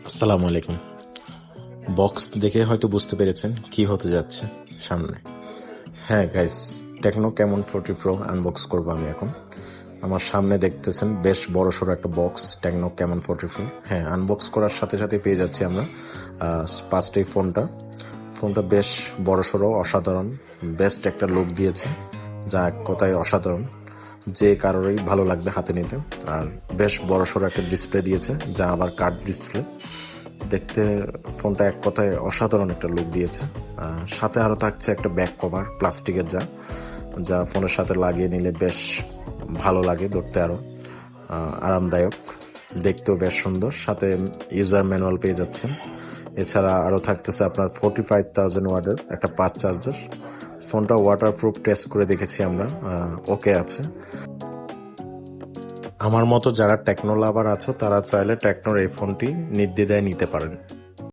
আসসালামু আলাইকুম। বক্স দেখে হয়তো বুঝতে পেরেছেন কি হতে যাচ্ছে সামনে। হ্যাঁ guys, techno Camon 40 pro unbox করবো আমি এখন। আমার সামনে দেখতেছেন বেশ বড় সড়ো একটা বক্স, টেকনো ক্যামন 40 প্রো। হ্যাঁ, আনবক্স করার সাথে সাথে পেয়ে যাচ্ছি আমরা ফার্স্টেই ফোনটা বেশ বড় সড়ো, অসাধারণ, বেস্ট একটা লুক দিয়েছে, যা এক কথায় অসাধারণ। যে কারোরই ভালো লাগবে হাতে নিতে। আর বেশ বড় সড়ো একটা ডিসপ্লে দিয়েছে, যা আবার কার্ভ ডিসপ্লে। দেখতে ফোনটা এক কথায় অসাধারণ একটা লুক দিয়েছে। সাথে আরো থাকছে একটা ব্যাক কভার প্লাস্টিকের, যা যা ফোনের সাথে লাগিয়ে নিলে বেশ ভালো লাগে, ধরতে আরো আরামদায়ক, দেখতেও বেশ সুন্দর। সাথে ইউজার ম্যানুয়াল পেয়ে যাচ্ছেন। এছাড়া আরো থাকতেছে আপনার 45,000 ওয়াটের একটা ফাস্ট চার্জার। ফোনটা ওয়াটারপ্রুফ টেস্ট করে দেখেছি আমরা, ওকে আছে। আমার মতো যারা টেকনো লাভার আছো তারা চাইলে টেকনোর এই ফোনটি নির্দ্বিধায় নিতে পারেন।